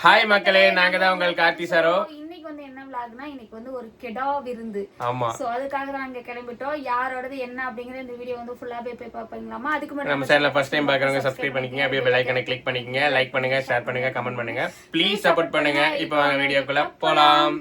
Hi மக்களே, நாங்க தான் உங்கள் கார்த்தி சாரோ. இன்னைக்கு வந்து என்ன vlogனா, இன்னைக்கு வந்து ஒரு கெடா விருந்து. ஆமா. சோ அதுக்காக தான் நாங்க கிளம்பிட்டோம். யாரோடது என்ன அப்படிங்கற இந்த வீடியோ வந்து ஃபுல்லா போய் பாப்பீங்களாமா. அதுக்கு முன்னாடி நம்ம சேனலை ஃபர்ஸ்ட் டைம் பார்க்கறவங்க சப்ஸ்கிரைப் பண்ணிக்கங்க, அப்படியே பெல் ஐகானை கிளிக் பண்ணிக்கங்க, லைக் பண்ணுங்க, ஷேர் பண்ணுங்க, கமெண்ட் பண்ணுங்க, ப்ளீஸ் சப்போர்ட் பண்ணுங்க. இப்போ வாங்க வீடியோக்குள்ள போலாம்.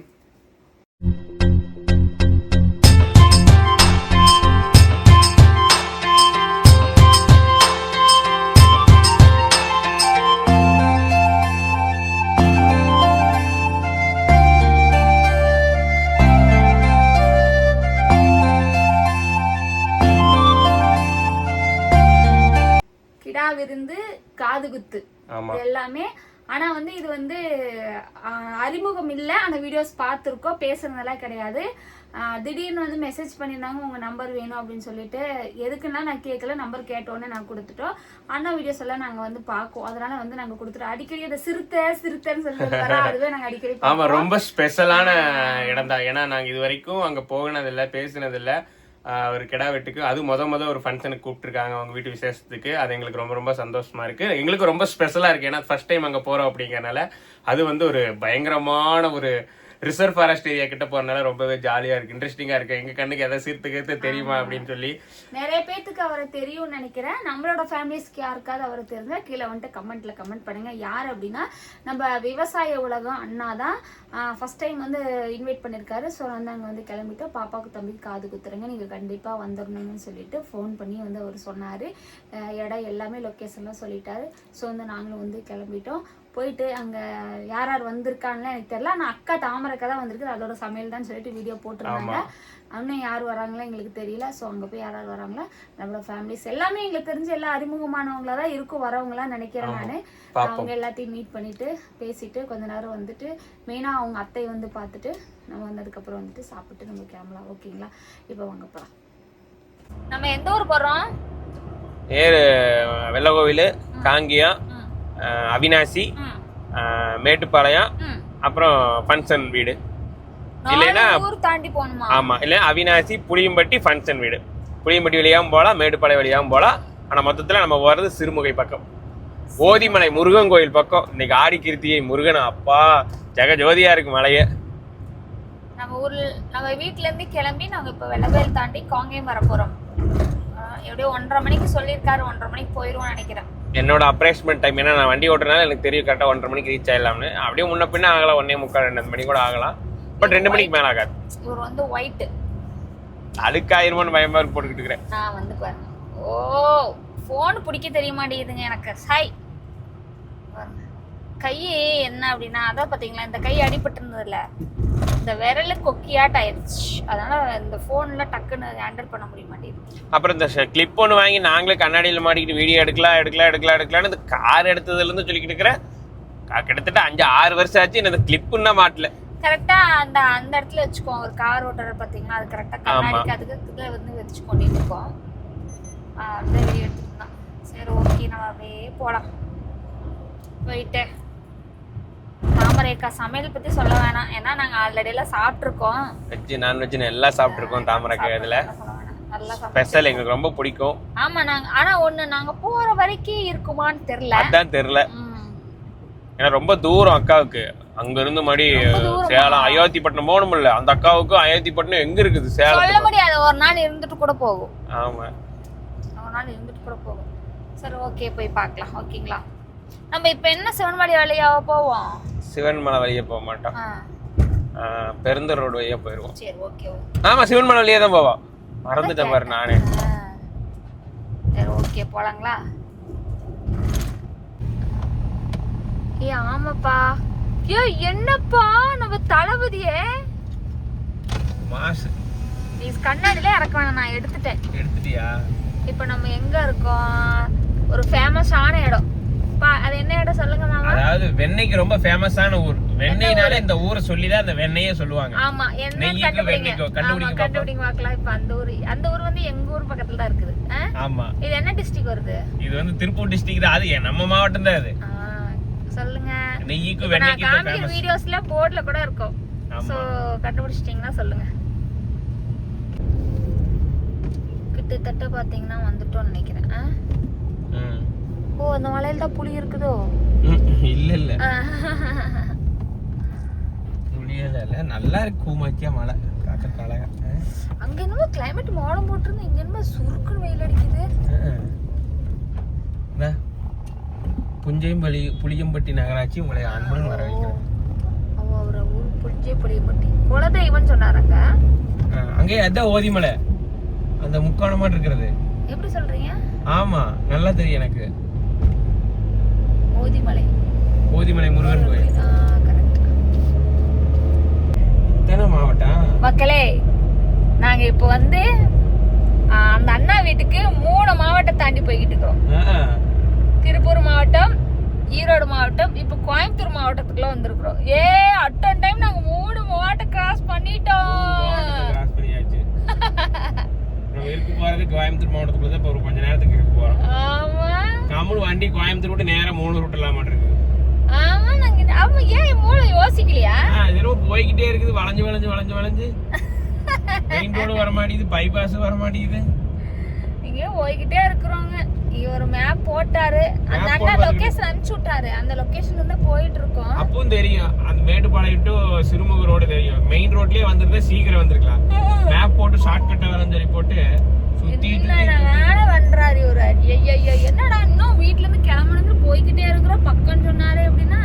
விருந்து, காது குத்து எல்லாமே. ஆனா வந்து இது வந்து அறிமுகம் இல்ல. ஆனா வீடியோஸ் பார்த்துருக்கோம், பேசுறதெல்லாம் கிடையாது. திடீர்னு வந்து மெசேஜ் பண்ணியிருந்தாங்க, உங்க நம்பர் வேணும் அப்படின்னு சொல்லிட்டு. எதுக்குன்னா நான் கேட்கல, நம்பர் கேட்டோன்னே நான் கொடுத்துட்டோம். அண்ணா வீடியோஸ் எல்லாம் நாங்க வந்து பார்க்கோம், அதனால வந்து நாங்க கொடுத்துட்டோம். அடிக்கடி அந்த சிறுத்தைன்னு சொல்லிட்டு அதுவே நாங்க அடிக்கடி. ஆமா, ரொம்ப ஸ்பெஷலான இடம் தான். ஏன்னா நாங்க இது வரைக்கும் அங்க போகினதில்லை, பேசினதில்லை. ஒரு கிடா வெட்டுக்கு அது முத ஒரு ஃபங்க்ஷனுக்கு கூப்பிட்டுருக்காங்க, அவங்க வீட்டு விசேஷத்துக்கு. அது எங்களுக்கு ரொம்ப சந்தோஷமா இருக்கு. எங்களுக்கு ரொம்ப ஸ்பெஷலா இருக்கு, ஏன்னா ஃபர்ஸ்ட் டைம் அங்க போறோம் அப்படிங்கறனால. அது வந்து ஒரு பயங்கரமான ஒரு ரிசர்வ் ஃபாரஸ்ட் ஏரியா கிட்ட போறதுனால ரொம்பவே ஜாலியா இருக்கு, இன்ட்ரெஸ்டிங்கா இருக்கு. எங்க கண்ணுக்கு எதை சீர்த்துக்கிறது தெரியுமா அப்படின்னு சொல்லி நிறைய பேத்துக்கு அவரை தெரியும்னு நினைக்கிறேன். நம்மளோட ஃபேமிலிஸ்க்கு யாருக்காவது அவரை தெரிஞ்சா கீழே வந்துட்டு கமெண்ட் பண்ணுங்க. யார் அப்படின்னா நம்ம விவசாய உலகம் அண்ணா தான் ஃபர்ஸ்ட் டைம் வந்து இன்வைட் பண்ணியிருக்காரு. ஸோ வந்து அங்கே வந்து கிளம்பிட்டு பாப்பாவுக்கு தம்பிக்கு காது குத்துறங்க, நீங்கள் கண்டிப்பாக வந்துடணும்னு சொல்லிட்டு ஃபோன் பண்ணி வந்து அவர் சொன்னார். இடம் எல்லாமே லொக்கேஷன்லாம் சொல்லிட்டாரு. ஸோ வந்து நாங்களும் வந்து கிளம்பிட்டோம். போயிட்டு அங்கே யார் வந்திருக்கான்னு எனக்கு தெரியல. ஆனால் அக்கா தாமரைக்கா தான் வந்திருக்கு, அதோட சமையல் தான் சொல்லிட்டு வீடியோ போட்டிருந்தாங்க. இன்னும் யார் வராங்களா எங்களுக்கு தெரியல. ஸோ அங்கே போய் யாராவது வராங்களா, நம்மளோட ஃபேமிலிஸ் எல்லாமே எங்களுக்கு தெரிஞ்ச எல்லா அறிமுகமானவங்களா தான் இருக்கும் வரவங்களா நினைக்கிறேன். நான் அவங்க எல்லாத்தையும் மீட் பண்ணிட்டு பேசிட்டு கொஞ்ச நேரம் வந்துட்டு மெயினாக அவங்க அத்தை வந்து பார்த்துட்டு நம்ம வந்ததுக்கப்புறம் வந்துட்டு சாப்பிட்டு நம்ம கிளம்பலாம். ஓகேங்களா? இப்போ வாங்க போகலாம். நம்ம எந்த ஊர் போகிறோம்? வெள்ளகோவில், காங்கியம், அவினாசி, மேட்டுப்பாளையம், அப்புறம் ஃபங்க்ஷன் வீடு. இல்லைன்னா ஊர் தாண்டி போகணுமா? ஆமா, இல்லை அவினாசி, புளியம்பட்டி ஃபங்க்ஷன் வீடு. புளியம்பட்டி வழியாகவும் போகலாம், மேட்டுப்பாளையம் வழியாகவும் போகலாம். ஆனால் மொத்தத்தில் நம்ம போகிறது சிறுமுகை பக்கம், ஓதிமலை முருகன் கோயில் பக்கம். இன்னைக்கு ஆடி கிருத்திகை முருகன், அப்பா ஜெகஜோதியா இருக்கு மலையே. நம்ம ஊர்ல நம்ம வீட்டுல இருந்து கிளம்பி நாங்க இப்ப வெள்ளவேல் தாண்டி காங்கேயம் வர போறோம். எப்படியோ 1:30 மணிக்கு சொல்லியிருக்காரு, 1:30 மணிக்கு போயிடுவோம் நினைக்கிறேன். என்னோட அப்ரேஸ்மெண்ட் டைம், ஏன்னா நான் வண்டி ஓட்டுறதுனால எனக்கு தெரியும் கரெக்டாக 1:30 மணிக்கு ரீச் ஆயிடலாம்னு. அப்படியே முன்ன பின்ன ஆகலாம், 1:45 2 மணி கூட ஆகலாம். பட் 2 மணிக்கு மேல ஆகாது. இவர் வந்து ஒயிட் அழுக்காயிருமோன்னு பயமா இருக்கு போட்டுக்கிட்டு இருக்கிறேன். நான் வந்து பாருங்க, ஓ போன் பிடிக்க தெரிய மாட்டேங்குதுங்க எனக்கு. ஹாய் கை என்ன அப்படின்னா, அதான் பாத்தீங்களா இந்த கை அடிபட்டு இருந்ததுல, இந்த விரல கொக்கியாட் ஆயிடுச்சு. அதனால இந்த போன்ல டக்குன்னு ஹேண்டில் பண்ண முடிய மாட்டேங்குது. அப்புறம் இந்த கிளிப் ஒன்று வாங்கி நாங்களே கண்ணாடியில் மாட்டிக்கிட்டு வீடியோ எடுக்கலாம்னு இந்த கார் எடுத்ததுல இருந்து சொல்லிக்கிட்டு இருக்கிறேன். கிட்டத்தட்ட 5-6 வருஷம் ஆச்சு, இந்த கிளிப்புன்னா மாட்டல. கரெக்டா அந்த இடத்துல வச்சுக்கோ. ஒரு கார் ஓட்டுற பாத்தீங்கன்னா அது கரெக்டா கண்ணாடிக்கு அதுக்கு வந்து வச்சு கொண்டு இருக்கோம். அப்படியே வீடியோ எடுத்துருந்தான். சரி ஓகே, நம்ம அப்படியே போலாம். போயிட்டு தாமரைக்கா சமையல் பத்தி சொல்ல வேணாம், ஏன்னா நாங்க ஆல்ரெடி எல்லாம் சாப்பிட்டுருக்கோம். வெஜ் நான்வெஜ் எல்லாம் சாப்பிட்டுருக்கோம். தாமரைக்கா இதுல ஸ்பெஷல் எங்களுக்கு ரொம்ப பிடிக்கும். ஆமா, நாங்க ஆனா ஒண்ணு நாங்க போற வரைக்கும் இருக்குமான்னு தெரியல. அதான் தெரியல, ஏன்னா ரொம்ப தூரம் அக்காவுக்கு. அங்க இருந்து மறுபடி சேலம் அயோத்திப்பட்டினம் போகணும். இல்ல அந்த அக்காவுக்கும் அயோத்திப்பட்டினம் எங்க இருக்குது? சேலம் சொல்ல முடியாது, ஒரு நாள் இருந்துட்டு கூட போகும். ஆமா, ஒரு நாள் இருந்துட்டு கூட போகும். சரி ஓகே, போய் பார்க்கலாம். ஓகேங்களா? நம்ம இப்ப என்ன சிவன்மலை வழியாவ போவோம்? சிவன்மலை வழியா போக மாட்டோம், பெருந்தர் ரோடு வழியா போயிருவோம். சரி ஓகே. ஆமா, சிவன்மலை வழியா தான் போவோம். மறந்துட்டேன் பாரு நானே. சரி ஓகே, போலாங்களா? ஏ ஆமாப்பா. ஏ என்னப்பா நம்ம தளபதியே மாஸ் நீ கண்ணாடியில இறக்க வேணாம், நான் எடுத்துட்டேன். எடுத்துட்டியா? இப்போ நம்ம எங்க இருக்கோம்? ஒரு ஃபேமஸான இடம். அது என்ன இடம் சொல்லுங்க மாமா? அதாவது வெண்ணெய்க்கு ரொம்ப ஃபேமஸான ஊர். வெண்ணெய்னால இந்த ஊரை சொல்லி தான் அந்த வெண்ணெயே சொல்லுவாங்க. ஆமா, என்ன கண்டுபிடிங்க பார்க்கலாம். இப்போ அந்த ஊர் வந்து எங்க ஊர் பக்கத்துல தான் இருக்குது. ஆமா, இது என்ன டிஸ்ட்ரிக்ட் வருது? இது வந்து திருப்பூர் டிஸ்ட்ரிக்ட் தான். அது நம்ம மாவட்டம் தான். அது சொல்லுங்க. நெய்யிக்கு வெண்ணெய்க்கு ஃபேமஸ். வீடியோஸ்ல போர்ட்ல கூட இருக்கும். சோ கண்டுபிடிச்சிட்டீங்கன்னா சொல்லுங்க. கிட்டத்தட்ட பாத்தீங்கன்னா வந்துட்டோம்னு நினைக்கிறேன். ஓ, அந்த மலையில தான் புலி இருக்குதோ? இல்ல இல்ல, நல்லா இருக்கு கூமாச்சியா மழை காக்க அழகா. அங்க என்னமோ கிளைமேட் மோடம் போட்டுருந்து, இங்க என்னமோ சுருக்குன்னு வெயில் அடிக்குது. புளியம்பட்டி நகராட்சி உங்களை அன்புடன் வர வைக்கிறேன். அவர ஊர் புளியம்பட்டி குலதெய்வம் சொன்னாரங்க. அங்கே அதான் ஓதிமலை, அந்த முக்கோணமா இருக்கிறது. எப்படி சொல்றீங்க? ஆமா நல்லா தெரியும் எனக்கு. ஓதிமலை முருகன் கோயில். இத்தனை மாவட்டம் மக்களே. நாங்க இப்ப வந்து அந்த அண்ணா வீட்டுக்கு 3 மாவட்டம் தாண்டி போய்கிட்டு இருக்கோம். திருப்பூர் மாவட்டம், ஈரோடு மாவட்டம், இப்ப கோயம்புத்தூர் மாவட்டத்துக்குள்ள வந்திருக்கிறோம். அட் அ டைம் நாங்க 3 மாவட்டம் கிராஸ் பண்ணிட்டோம். கோயம்புத்தூர் மாவட்டத்துக்குள்ள தான் ஒரு கொஞ்ச நேரத்துக்கு இருக்கு போறோம். ஆமா நம்மளும் வண்டி கோயம்புத்தூர் விட்டு நேரா 3 ரூட் இல்லாம இருக்கு. ஆமா நாங்க ஆமா ஏன் மூளை யோசிக்கலையா? இதெல்லாம் போய்கிட்டே இருக்குது, வளைஞ்சு மெயின் ரோடு வர மாட்டேங்குது, பைபாஸ் வர மாட்டேங்குது. இங்க போய்கிட்டே இருக்கிறோங்க. ஒரு மேப் போட்டாரு, அந்த அண்ணா லொகேஷன் அனுப்பிச்சு விட்டாரு. அந்த லொகேஷன் தான் போயிட்டு இருக்கோம். அப்பவும் தெரியும் அந்த மேட்டுப்பாளையம் டு சிறுமுக ரோடு தெரியும். மெயின் ரோட்லயே வந்திருந்தா சீக்கிரம் வந்திருக்கலாம். மேப் போட்டு ஷார்ட் கட்டா வரன்னு சொல்லி போட்டு பண்றாரு ஒரு ஐயோ. என்னடா இன்னும் வீட்டுல இருந்து கிளம்புனது போய்கிட்டே இருக்கிறோம், பக்கம் சொன்னாரு அப்படின்னா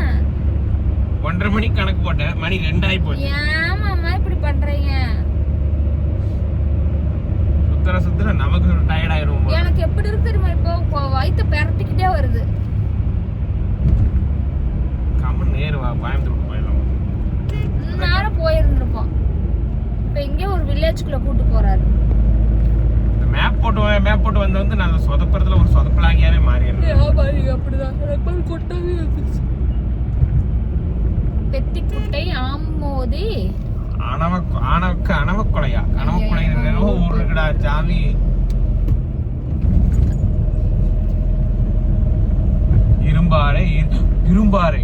1:30 மணிக்கு கணக்கு போட்டேன், மணி 2 ஆகி போச்சு. ஏமாமா இப்படி பண்றீங்க? சுத்தர நமக்கு டயர்ட் ஆயிரும். எனக்கு எப்படி இருக்கு தெரியுமா, இப்போ வயித்து பெரட்டிக்கிட்டே வருது. கம்மன் நேரு வா, கோயம்புத்தூர் போயிடலாம். நேரம் போயிருந்திருப்போம். இப்போ இங்கே ஒரு வில்லேஜ்குள்ள கூட்டு போறாரு. மேப் போட்டு வந்து நல்ல சொதப்புறதுல ஒரு சொதப்பலாங்கியாவே மாறிடுது. அப்படிதான் கொட்டாவே வந்துச்சு. பெத்திக்குட்டை ஆமோதி அணவக்கொலையா ஊர் இருக்குடா சாமி. இரும்பாறை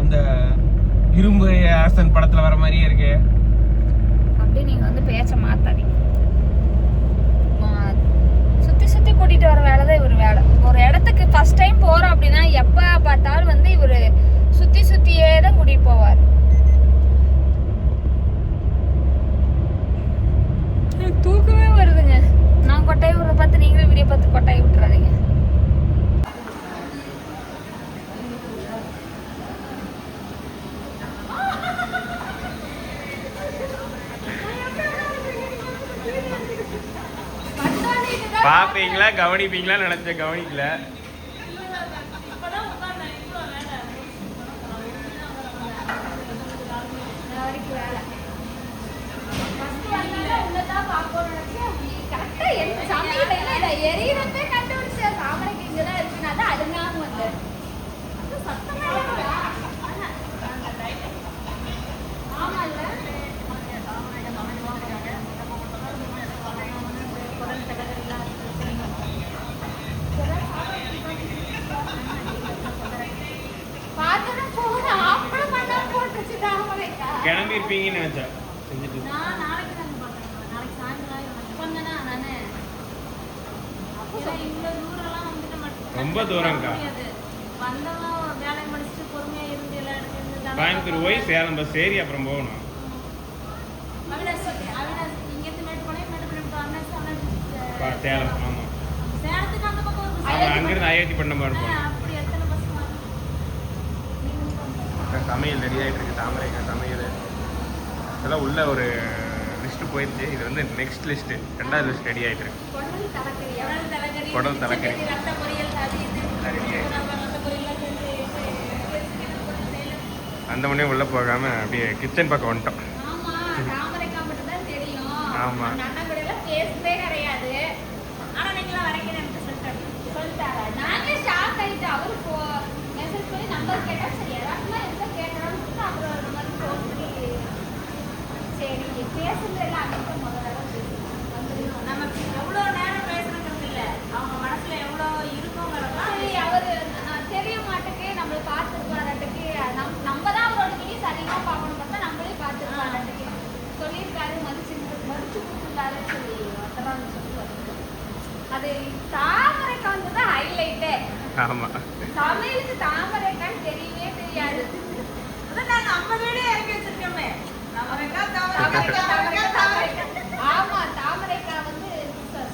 அந்த இரும்பு அரசன் படத்துல வர மாதிரியே இருக்கு. அப்படியே நீங்க வந்து பேச்ச மாத்தாதீங்க. சுத்தி கூட்டிட்டு வர வேலைதான் இவர் வேலை. ஒரு இடத்துக்கு ஃபர்ஸ்ட் டைம் போறோம் அப்படின்னா எப்ப பார்த்தாலும் வந்து இவரு சுத்தியே தான் கூட்டிட்டு போவார். தூக்கமே வருதுங்க. நான் கொட்டாய் விடுற பார்த்து நீங்களும் வீடியோ பார்த்து கொட்டாய் விட்டுறாதீங்க. பாப்பீங்களா கவனிப்பீங்களா நினைச்ச கவனிக்கல. கிளம்பி இருப்பீங்கன்னு நினைச்சேன். ரொம்ப தூரம்க்கா. கோயம்புத்தூர் போய் சேலம் பஸ் ஏறி அப்புறம் போகணும். சேலம் ஆமா, அங்கிருந்து அயோத்தி பண்ணமா இருக்கும். சமையல் ரெடி ஆகிட்டு இருக்கு. தாமரைக்காய் சமையல் இதெல்லாம் உள்ள ஒரு லிஸ்ட்டு போயிடுச்சு. இது வந்து நெக்ஸ்ட் லிஸ்ட்டு, 2வது லிஸ்ட் ரெடி ஆகிட்டு இருக்கு. குடல் தலைக்கறி அந்த மணியும் உள்ளே போகாமல் அப்படியே கிச்சன் பக்கம் வந்துட்டோம். ஆமாம் தெரிய மாட்டேக்கு நம்மள பார்த்துருப்பாட்டுக்கு நம்ம தான் அவரோட சரியா பார்க்கணும் பார்த்தா நம்மளே பார்த்துருப்பாட்டுக்கு சொல்லியிருக்காரு. மதிச்சு கொடுத்துருக்காரு சொல்லி அது தாமரைக்காய் வந்து ஹைலைட்டே. ஆமா, சமையலுக்கு தாமரைக்காய் தெரியவே தெரியாது. அதான் நாங்க 50 வீடு ஆமா தாமரைக்காய் வந்து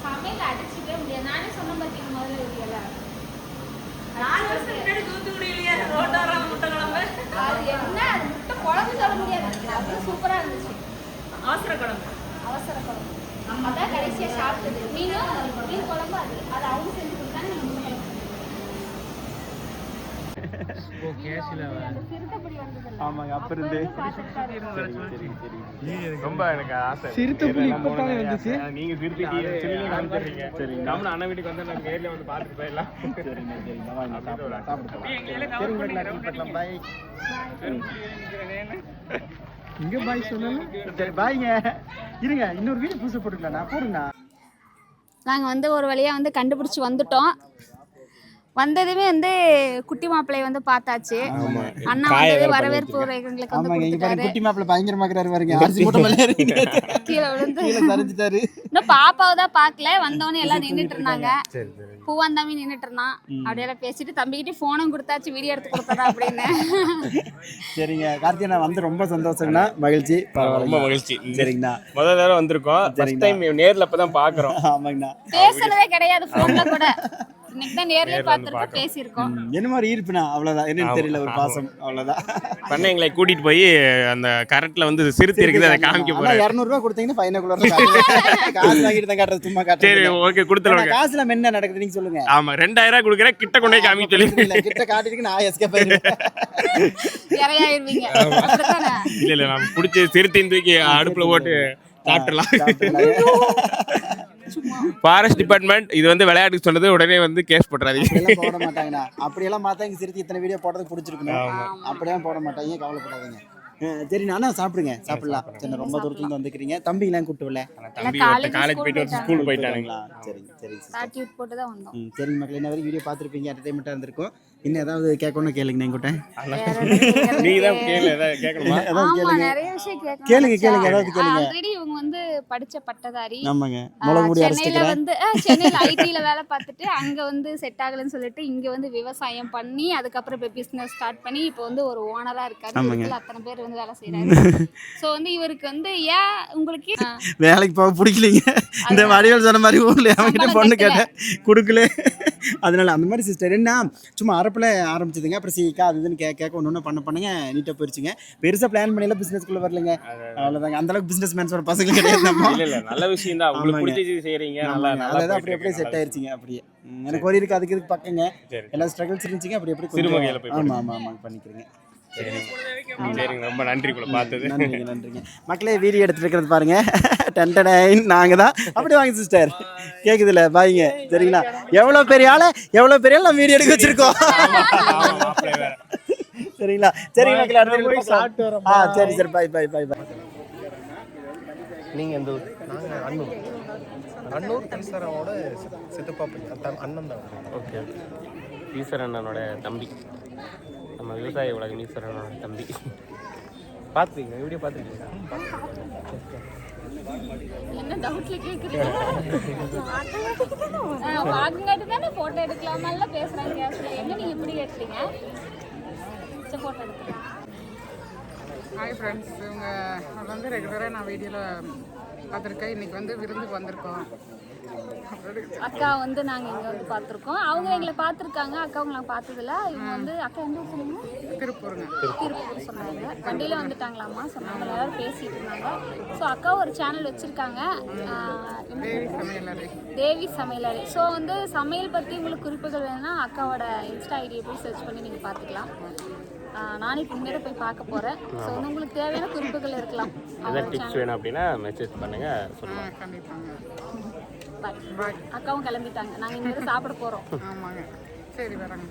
சமையல் அடிச்சுக்கவே முடியாது. நானே சொன்ன பார்த்தீங்க முதல்ல வீடியோல 4 வருஷம் முன்னாடி தூத்துக்குடியிலேயே ரோட்டோரம் முட்டை குழம்பு. அது என்ன அது முட்டை குழம்பு சொல்ல முடியாது, அவ்வளோ சூப்பராக இருந்துச்சு. அவசர குழம்பு அதான் கடைசியாக சாப்பிட்டது. மீன் குழம்பு அது அது அவங்க செஞ்சு கொடுத்தாங்க. ஆமாங்க அப்ப இருந்து ரொம்ப எனக்கு ஆசை. சிறுத்தைப்புலி இப்பதானே வந்துச்சு. நீங்க சிறுத்தைங்க சரி நாமளும் அண்ணன் வீட்டுக்கு வந்து நாங்க நேர்ல வந்து பார்த்துட்டு போயிடலாம். சரிங்க சரிங்க வாங்க சாப்பிடலாம். பாய். இங்க பாய் சொல்லணும். சரி பாய்ங்க. இருங்க இன்னொரு வீடியோ புதுசு போட்டுக்கலாம்ண்ணா போடுங்கண்ணா. நாங்கள் வந்து ஒரு வழியாக வந்து கண்டுபிடிச்சி வந்துட்டோம். வந்ததுமே வந்து குட்டி மாப்பிள்ளைய வந்து பார்த்தாச்சு. அண்ணா வந்து வரவேற்பு உரைகளுக்கு வந்து கொடுத்துட்டாரு. குட்டி மாப்பிள்ளை பயங்கரமா இருக்கிறாரு பாருங்க. அரிசி மூட்டை மேல கீழே விழுந்து சரிஞ்சிட்டாரு. இன்னும் பாப்பாவை தான் பார்க்கல. வந்தவொடனே எல்லாம் நின்றுட்டு இருந்தாங்க. பூவாந்தாமி நின்றுட்டு இருந்தான். அப்படியெல்லாம் பேசிட்டு தம்பிக்கிட்டே போனும் கொடுத்தாச்சு, வீடியோ எடுத்து கொடுத்தா அப்படின்னு. சரிங்க கார்த்திகா வந்து ரொம்ப சந்தோஷங்கண்ணா, மகிழ்ச்சி. ரொம்ப மகிழ்ச்சி. சரிங்கண்ணா முதல் தடவை வந்திருக்கோம். ஃபர்ஸ்ட் டைம் நேர்ல அப்பதான் பாக்குறோம். ஆமாங்கண்ணா பேசுனதே கிடையாது போன்ல கூட. இன்னைக்கு தான் நேர்ல பார்த்துட்டு பேசியிருக்கோம். என்ன மாதிரி இருப்புனா அவ்வளவுதான், என்னன்னு தெரியல, ஒரு பாசம் அவ்வளவுதான். பண்ண எங்களை கூட்டிட்டு போய் அந்த கரெக்ட்ல வந்து சிறுத்தை இருக்குது அதை காமிக்க போறேன். 200 ரூபாய் கொடுத்தீங்கன்னா பையனுக்குள்ள காசு வாங்கிட்டு தான் காட்டுறது, சும்மா காட்டுறது. சரி ஓகே கொடுத்துருவாங்க. காசுல என்ன நடக்குது நீங்க சொல்லுங்க. ஆமா 2000 ரூபாய் கொடுக்குறேன், கிட்ட கொண்டே காமிக்க சொல்லி. இல்ல கிட்ட காட்டிட்டு நான் எஸ்கேப் ஆயிடுவேன். இறையாயிருவீங்க அப்படிதானே? இல்ல நான் பிடிச்சி சிறுத்தையும் தூக்கி அடுப்புல போட்டு சாப்பிடலாம். ஃபாரஸ்ட் டிபார்ட்மெண்ட் இது வந்து விளையாட்டுக்கு சொன்னது உடனே வந்து கேஸ் போட்டுறாதீங்க. போட மாட்டாங்கண்ணா. அப்படியெல்லாம் பார்த்தா இங்க சிறுத்தை இத்தனை வீடியோ போடுறதுக்கு பிடிச்சிருக்கணும். அப்படியே போட மாட்டாங்க, கவலைப்படாதீங்க. சரி நானா சாப்பிடுங்க, சாப்பிடலாம். சரி ரொம்ப தூரத்துல இருந்து வந்துக்கிறீங்க. தம்பிலாம் கூப்பிட்டு வரல. தம்பி காலேஜ் போயிட்டு வந்து ஸ்கூல் போயிட்டானுங்களா? சரிங்க சரி சாட்டியூட் போட்டு தான் வந்தோம். சரிங்க மக்களே, என்ன வரைக்கும் வீடியோ பார்த்துருப்பீங்க, என்டர்டைன்மெண்ட்டாக இருந்திருக்கும். இன்னும் ஏதாவது கேட்கணும் கேளுங்க என்கிட்ட. நீங்க தான் கேட்கணுமா? ஆமா நிறைய விஷயம் கேளுங்க ஏதாவது கேளுங்க. ஆல்ரெடி இவங்க வந்து படிச்ச பட்டதாரி. ஆமாங்க முளகு முடி சென்னையில வந்து சென்னையில ஐடில வேலை பார்த்துட்டு அங்க வந்து செட் ஆகலன்னு சொல்லிட்டு இங்க வந்து விவசாயம் பண்ணி அதுக்கப்புறம் இப்போ பிசினஸ் ஸ்டார்ட் பண்ணி இப்போ வந்து ஒரு ஓனரா இருக்காரு. அத்தனை பேர் வந்து வேலை செய்யறாரு. சோ வந்து இவருக்கு வந்து ஏன் உங்களுக்கு வேலைக்கு போக பிடிக்கலீங்க. இந்த வடிவேல் சொன்ன மாதிரி ஊர்ல அவங்கிட்ட பொண்ணு கேட்டேன் கொடுக்கல. அதனால அந்த மாதிரி சிஸ்டர் என்ன சும்மா அரப்பில் ஆரம்பிச்சதுங்க. அப்புறம் சீக்கா அது இதுன்னு கேட்க ஒன்று பண்ணுங்க நீட்டாக போயிடுச்சுங்க. பெருசாக பிளான் பண்ணியெல்லாம் பிஸ்னஸ்க்குள்ளே வரலங்க. அவ்வளோதாங்க. அந்த அளவுக்கு பிஸ்னஸ் மேன்ஸோட பசங்க கிடையாது. இல்ல நல்ல விஷயம் தான், உங்களுக்கு பிடிச்சது செய்றீங்க. அதாவது அப்படியே செட் ஆயிருச்சுங்க. அப்படியே எனக்கு ஒரு இருக்கு அதுக்கு இதுக்கு பக்கங்க எல்லா ஸ்ட்ரகிள்ஸ் இருந்துச்சுங்க. அப்படி எப்படி ஆமாம் பண்ணிக்கிறீங்க. சரிங்க ரொம்ப நன்றி கூட பார்த்தது. நன்றிங்க மக்களே. வீடியோ எடுத்துட்டு இருக்கிறது பாருங்க. டென்டனைன் நாங்க தான். அப்படி வாங்க சிஸ்டர் கேக்குதுல பாய்ங்க. சரிங்களா? எவ்வளவு பெரிய ஆள நம்ம வீடியோ எடுக்க வச்சிருக்கோம். சரிங்களா? சரி மக்களே அடுத்த வீடியோல பார்க்கலாம். சரி பை. நீங்க எந்த ஊர்? நாங்க அன்னூர் ஈஸ்வரனோட சித்தப்பா அண்ணன் தான். ஓகே ஈஸ்வரன் அண்ணனோட தம்பி, நம்ம விவசாய உலகம் ஈஸ்வரனோட தம்பி. பார்த்துருக்கீங்க வீடியோ பார்த்துருக்கீங்களா? என்ன டவுட்ல கேக்குறீங்க? வாங்குங்காட்டி தானே போட்டோ எடுக்கலாமால பேசுறாங்க கேஸ்ல. என்ன நீங்க இப்படி கேக்குறீங்க? சரி போட்டோ எடுக்கலாம். ஹாய் ஃப்ரெண்ட்ஸ், இவங்க வந்து ரெகுலராக நான் வீடியோவில் பார்த்துருக்கேன். இன்றைக்கி வந்து விருந்துக்கு வந்திருக்கோம். அக்கா வந்து நாங்கள் இங்கே வந்து பார்த்துருக்கோம். அவங்க எங்களை பார்த்துருக்காங்க. அக்கா உங்களை பார்த்ததில்ல. இவங்க வந்து அக்கா எந்த ஊர் சொன்னீங்க? திருப்பூருங்க. திருப்பூர் சொன்னாங்க. வண்டியில் வந்துட்டாங்களாம்மா சொன்னாங்க. எல்லாரும் பேசிட்டு இருந்தாங்க. ஸோ அக்கா ஒரு சேனல் வச்சுருக்காங்க, தேவி சமையலறை. ஸோ வந்து சமையல் பற்றி உங்களுக்கு குறிப்புகள் வேணும்னா அக்காவோட இன்ஸ்டா ஐடியை போய் சர்ச் பண்ணி நீங்கள் பார்த்துக்கலாம். நானே இனிமேல் போய் பார்க்க போகிறேன். ஸோ வந்து உங்களுக்கு தேவையான குறிப்புகள் இருக்கலாம். ஏதாவது டிப்ஸ் வேணும் அப்படின்னா மெசேஜ் பண்ணுங்க, சொல்லுங்கள். கண்டிப்பாங்க. பாய். அக்காவும் கிளம்பிட்டாங்க. நாங்கள் இனிமேல் சாப்பிட போகிறோம். ஆமாங்க சரி வராங்க.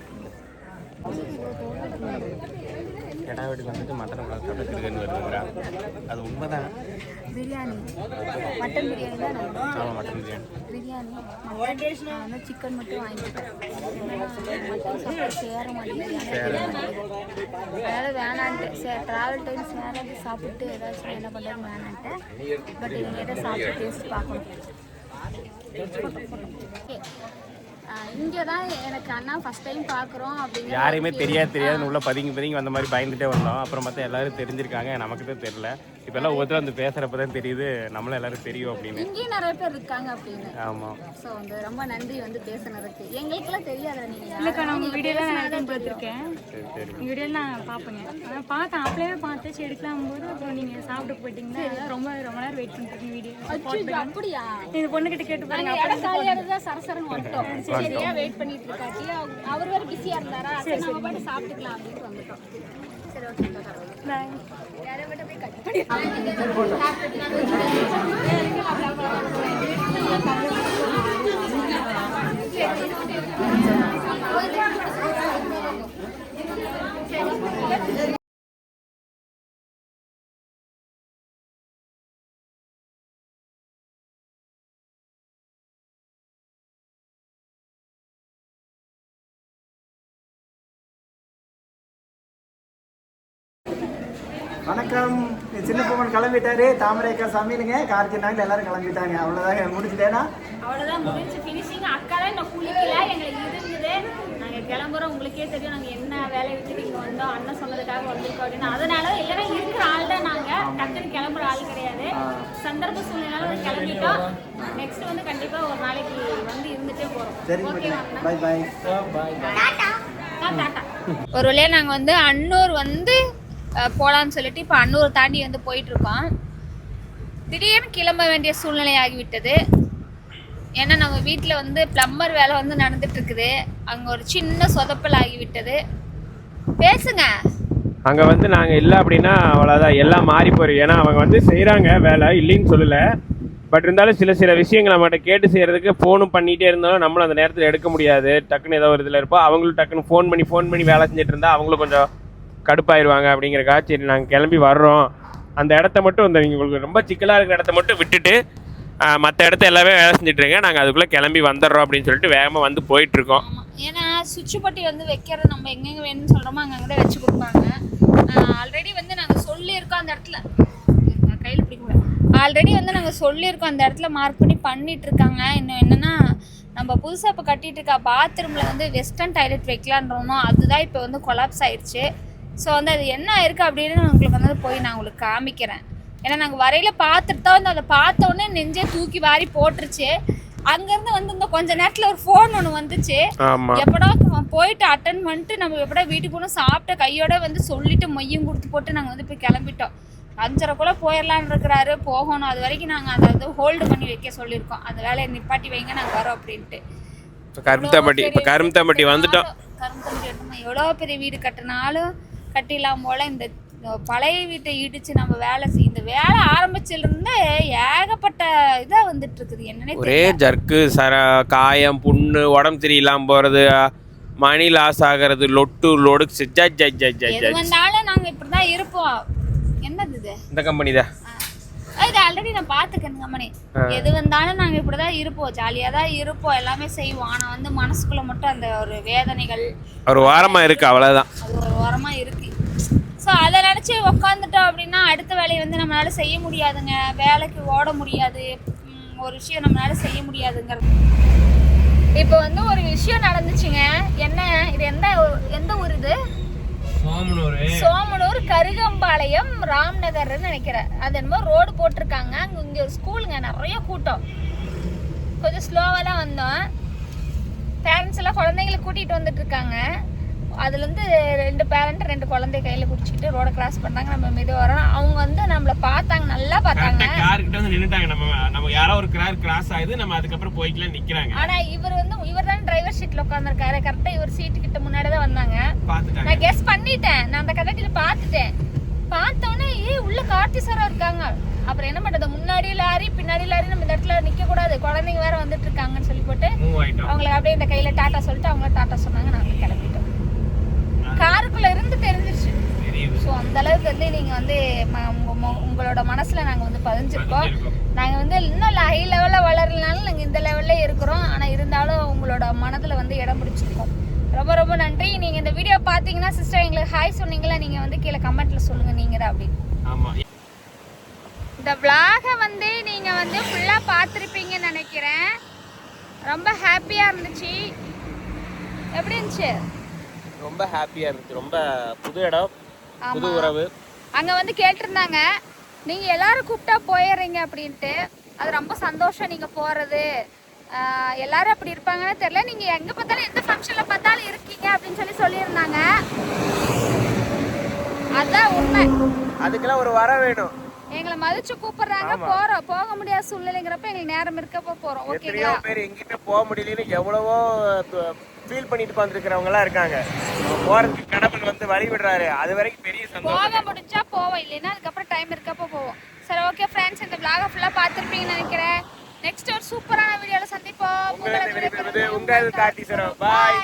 கடா வீட்டுக்கு வந்துட்டு மட்டன் குழம்பு சாப்பிட்டுருக்குன்னு வருதுங்கிறா. அது உண்மைதான். பிரியாணி மட்டன் பிரியாணி தான். ஆமாம் மட்டன் பிரியாணி நான் வந்து சிக்கன் மட்டும் வாங்கிக்கிட்டேன். மட்டன் சாப்பிட்டு சேர மாட்டேங்குது. அதனால் வேணான்ட்டு ட்ராவல் டைம் சேராது சாப்பிட்டு ஏதாச்சும் என்ன பண்ணுறது வேணான்ட்டு. பட் இவங்க எதை சாப்பிட்டு டேஸ்ட் பார்க்கணும். இங்கே தான் எனக்கு அண்ணா ஃபர்ஸ்ட் டைம் பார்க்குறோம் அப்படின்னு யாரையுமே தெரியாதுன்னு உள்ள பதுங்கி வந்த மாதிரி பயந்துட்டே வந்தோம். அப்புறம் பார்த்தா எல்லாரும் தெரிஞ்சிருக்காங்க, நமக்கு தான் தெரியல. இப்பெல்லாம் ஒவ்வொருத்தரும் வந்து பேசுறப்பதான் தெரியுது நம்மளும் எல்லாரும் தெரியும் அப்படின்னு. இங்கேயும் நிறைய பேர் இருக்காங்க அப்படின்னு. ஆமா. ஸோ வந்து ரொம்ப நன்றி வந்து பேசுனதுக்கு. எங்களுக்கெல்லாம் தெரியாதா நீங்க? இல்லைக்கா நான் உங்கள் வீடியோலாம் நான் பார்த்துருக்கேன். சரி சரி. உங்கள் வீடியோவில் நான் பார்ப்பேங்க. ஆனால் பார்த்தேன் அப்படியே பார்த்து சரி எடுக்கலாம் போது அப்புறம் நீங்கள் சாப்பிட்டு போயிட்டீங்கன்னா அதான் ரொம்ப நேரம் வெயிட் பண்ணிருக்கீங்க வீடியோ. அப்படியா? இந்த பொண்ணுக்கிட்ட கேட்டு பாருங்க. இடம் காலியாக தான் சரசரன்னு வந்துட்டோம். சரியா வெயிட் பண்ணிட்டு இருக்காட்டி அவர் வேற பிஸியா இருந்தாரா? சரி நம்ம பாட்டு சாப்பிட்டுக்கலாம் அப்படின்னு வந்துட்டோம். சரி ஓகே. யாரை விட போய் கட் பண்ணி வணக்கம். சின்ன பொம்மன் கிளம்பிட்டாரு. தாமரைக்கா சமையலுங்க கார்த்தினாங்க எல்லாரும் கிளம்பிட்டாங்க. அவ்வளோதாங்க முடிச்சுட்டேனா? அவ்வளோதான் முடிஞ்சு ஃபினிஷிங். அக்காலாம் இன்னும் குளிக்கல. எங்களுக்கு இருந்தது. நாங்கள் கிளம்புறோம். உங்களுக்கே தெரியும் நாங்கள் என்ன வேலையை விட்டுட்டு இங்கே வந்தோம். அண்ணன் சொன்னதுக்காக வந்திருக்கோம் அப்படின்னு. அதனால எல்லாரும் இருக்கிற ஆள் தான். நாங்கள் டக்குன்னு கிளம்புற ஆள் கிடையாது. சந்தர்ப்ப சூழ்நிலை கிளம்பிட்டோம். நெக்ஸ்ட் வந்து கண்டிப்பாக ஒரு நாளைக்கு வந்து இருந்துட்டே போகிறோம். சரி பை பை. டாட்டா. ஒரு வழியாக நாங்கள் வந்து அன்னூர் வந்து போகலான்னு சொல்லிட்டு இப்போ அன்னூர் தாண்டி வந்து போயிட்டுருக்கோம். திடீர்னு கிளம்ப வேண்டிய சூழ்நிலை ஆகிவிட்டது. ஏன்னா நம்ம வீட்டில் வந்து ப்ளம்பர் வேலை வந்து நடந்துட்டுருக்குது. அங்கே ஒரு சின்ன சொதப்பல் ஆகிவிட்டது. பேசுங்க. அங்கே வந்து நாங்கள் இல்லை அப்படின்னா அவ்வளோதான், எல்லாம் மாறி போயிடும். ஏன்னா அவங்க வந்து செய்கிறாங்க வேலை, இல்லைன்னு சொல்லலை. பட் இருந்தாலும் சில விஷயங்கள் நம்மகிட்ட கேட்டு செய்கிறதுக்கு ஃபோனும் பண்ணிகிட்டே இருந்தாலும் நம்மளும் அந்த நேரத்தில் எடுக்க முடியாது. டக்குன்னு ஏதோ ஒரு இதில் இருப்போம். அவங்களும் டக்குன்னு ஃபோன் பண்ணி வேலை செஞ்சுட்டு இருந்தால் அவங்களும் கொஞ்சம் கடுப்பாயிருவாங்க. அப்படிங்கிறக்கா சரி நாங்கள் கிளம்பி வர்றோம். அந்த இடத்த மட்டும் இந்த உங்களுக்கு ரொம்ப சிக்கலாக இருக்கிற இடத்த மட்டும் விட்டுட்டு மற்ற இடத்த எல்லாமே வேலை செஞ்சுட்ருங்க. நாங்கள் அதுக்குள்ளே கிளம்பி வந்துடுறோம் அப்படின்னு சொல்லிட்டு வேகமாக வந்து போயிட்டுருக்கோம். ஏன்னா சுவிட்சு பட்டி வந்து வைக்கிறது நம்ம எங்கெங்கே வேணும்னு சொல்கிறோமோ அங்கங்கே வச்சு கொடுப்பாங்க. ஆல்ரெடி வந்து நாங்கள் சொல்லியிருக்கோம் அந்த இடத்துல. கையில் பிடிக்கூடாது. ஆல்ரெடி வந்து நாங்கள் சொல்லியிருக்கோம் அந்த இடத்துல மார்க் பண்ணி பண்ணிகிட்ருக்காங்க. இன்னும் என்னென்னா நம்ம புதுசாக இப்போ கட்டிகிட்டு இருக்கா பாத்ரூமில் வந்து வெஸ்டர்ன் டாய்லெட் வைக்கலான்றோமோ அதுதான் இப்போ வந்து கொலாப்ஸ் ஆயிடுச்சு. ஸோ வந்து அது என்ன இருக்குது அப்படின்னு உங்களுக்கு வந்து போய் நான் உங்களுக்கு காமிக்கிறேன். ஏன்னா நாங்கள் வரையில் பார்த்துட்டு தான் வந்து அதை பார்த்தோன்னே நெஞ்சே தூக்கி வாரி போட்டுருச்சு. அங்கேருந்து வந்து இந்த கொஞ்ச நேரத்தில் ஒரு ஃபோன் ஒன்று வந்துச்சு. எப்படா போயிட்டு அட்டன் பண்ணிட்டு நம்ம எப்படா வீட்டுக்கு போகணும் சாப்பிட்ட கையோட வந்து சொல்லிட்டு மொய்யும் கொடுத்து போட்டு நாங்கள் வந்து போய் கிளம்பிட்டோம். 5:30 போயிடலான்னு இருக்கிறாரு. போகணும். அது வரைக்கும் நாங்கள் அதை வந்து ஹோல்டு பண்ணி வைக்க சொல்லியிருக்கோம். அந்த வேலையை நிப்பாட்டி வைங்க நாங்கள் வரோம் அப்படின்ட்டு. கரும்பத்தம்பட்டி வந்துட்டோம். கரும்பத்தம்பட்டி எடுத்தோம். எவ்வளோ பெரிய வீடு கட்டினாலும் கட்டிடலாம் போல் இந்த பழைய வீட்டை இடிச்சு நம்ம வேலை இந்த வேலை ஆரம்பிச்சிலிருந்து ஏகப்பட்ட இதாக வந்துட்டு இருக்குது. என்னன்னே ஒரே ஜர்க்கு காயம் புண்ணு உடம்பு சரியில்லாம போறது மணி லாஸ் ஆகிறது லொட்டு லோடு எது வந்தாலும் நாங்கள் இப்படி தான் இருப்போம். என்னது இது? இந்த கம்பெனி தான் இது ஆல்ரெடி நான் பார்த்துக்கேன் கம்பெனி. எது வந்தாலும் நாங்கள் இப்படி தான் இருப்போம். ஜாலியாக தான் இருப்போம். எல்லாமே செய்வோம். ஆனால் வந்து மனசுக்குள்ளே மட்டும் அந்த ஒரு வேதனைகள் ஒரு வாரமாக இருக்குது. அவ்வளோதான். அது ஒரு வாரமாக இருக்குது. ஸோ அதை நினச்சி உக்காந்துட்டோம் அப்படின்னா அடுத்த வேலையை வந்து நம்மளால செய்ய முடியாதுங்க. வேலைக்கு ஓட முடியாது. ஒரு விஷயம் நம்மளால செய்ய முடியாதுங்கிறது. இப்போ வந்து ஒரு விஷயம் நடந்துச்சுங்க. என்ன இது? எந்த ஊர் இது? சோமனூர் கருகம்பாளையம் ராம்நகர்னு நினைக்கிறேன். அது என்னமோ ரோடு போட்டிருக்காங்க. இங்கே ஒரு ஸ்கூலுங்க. நிறைய கூட்டம். கொஞ்சம் ஸ்லோவாக தான் வந்தோம். பேரண்ட்ஸ் எல்லாம் குழந்தைங்களை கூட்டிகிட்டு வந்துட்டு இருக்காங்க. அதுலேருந்து 2 பேரண்ட் 2 குழந்தை கையில் குடிச்சிக்கிட்டு ரோட கிராஸ் பண்ணாங்க. நம்ம மெதுவாக வரோம். அவங்க வந்து நம்மளை பார்த்தாங்க, நல்லா பார்த்தாங்க. கார்கிட்ட வந்து நின்னுட்டாங்க. நம்ம யாரோ ஒரு கார் கிராஸ் ஆகுது. நம்ம அதுக்கப்புறம் போய்க்கலாம் நிற்கிறாங்க. ஆனால் இவர் தான் டிரைவர் சீட்டில் உட்காந்துருக்காரு. கரெக்டாக இவர் சீட்டு கிட்ட முன்னாடி தான் வந்தாங்க. நான் கெஸ் பண்ணிட்டேன். நான் அந்த கரெக்டில் பார்த்துட்டேன். பார்த்தோன்னே உள்ள கார்த்தி சாரா இருக்காங்க. அப்புறம் என்ன பண்ணுறது? முன்னாடி லாரி பின்னாடி லாரி நம்ம இந்த இடத்துல நிற்கக்கூடாது. குழந்தைங்க வேற வந்துட்டு இருக்காங்கன்னு சொல்லி போட்டு அவங்களை அப்படியே இந்த கையில் டாட்டா சொல்லிட்டு அவங்கள டாட்டா சொன்னாங்க. நாங்கள் கிளம்பிட்டோம். காருக்குள்ள இருந்து தெரிஞ்சிருச்சு. ஸோ அந்த அளவுக்கு வந்து நீங்கள் வந்து உங்களோட மனசில் நாங்கள் வந்து பதிஞ்சிருக்கோம். நாங்கள் வந்து இன்னும் ஹை லெவலில் வளரலனாலும் நாங்கள் இந்த லெவலில் இருக்கிறோம். ஆனால் இருந்தாலும் உங்களோட மனதில் வந்து இடம் பிடிச்சிருக்கோம். ரொம்ப ரொம்ப நன்றி. நீங்கள் இந்த வீடியோ பார்த்தீங்கன்னா சிஸ்டர் எங்களுக்கு ஹாய் சொன்னீங்களா, நீங்கள் வந்து கீழே கமெண்ட்டில் சொல்லுங்கள் நீங்கள் தான் அப்படின்னு. இந்த விளாகை வந்து நீங்கள் வந்து ஃபுல்லாக பார்த்துருப்பீங்கன்னு நினைக்கிறேன். ரொம்ப ஹாப்பியாக இருந்துச்சு. எப்படி இருந்துச்சு? ரொம்ப ஹாப்பியாக இருந்துச்சு. ரொம்ப புது இடம், புது உறவு. அங்கே வந்து கேட்டிருந்தாங்க நீங்க எல்லாரும் கூப்பிட்டா போயிடுறீங்க அப்படின்ட்டு அது ரொம்ப சந்தோஷம். நீங்க போறது எல்லாரும் அப்படி இருப்பாங்கன்னு தெரியல. நீங்க எங்க பார்த்தாலும் எந்த ஃபங்க்ஷன்ல பார்த்தாலும் இருக்கீங்க அப்படின்னு சொல்லியிருந்தாங்க. அதான் உண்மை. அதுக்கெல்லாம் ஒரு வர வேணும். எங்களை மதிச்சு கூப்பிடுறாங்க, போறோம். போக முடியாத சூழ்நிலைங்கிறப்ப எங்களுக்கு நேரம் இருக்கப்ப போறோம். எத்தனையோ பேர் எங்கிட்ட போக முடியலன்னு எவ்வளவோ ஃபீல் பண்ணிட்டு வந்துருக்கிறவங்க எல்லாம் இருக்காங்க. போறதுக்கு கடவுள் வந்து வழி விடுறாரு. அது வரைக்கும் பெரிய சந்தோஷம். போக முடிஞ்சா போவோம், இல்லைன்னா அதுக்கப்புறம் டைம் இருக்கப்ப போவோம். சரி, ஓகே ஃப்ரெண்ட்ஸ், இந்த vlog ஃபுல்லா பார்த்திருப்பீங்கன்னு நினைக்கிறேன். நெக்ஸ்ட் ஒரு சூப்பரான வீடியோல சந்திப்போம். உங்கள் கார்த்தி சரோ. பாய்.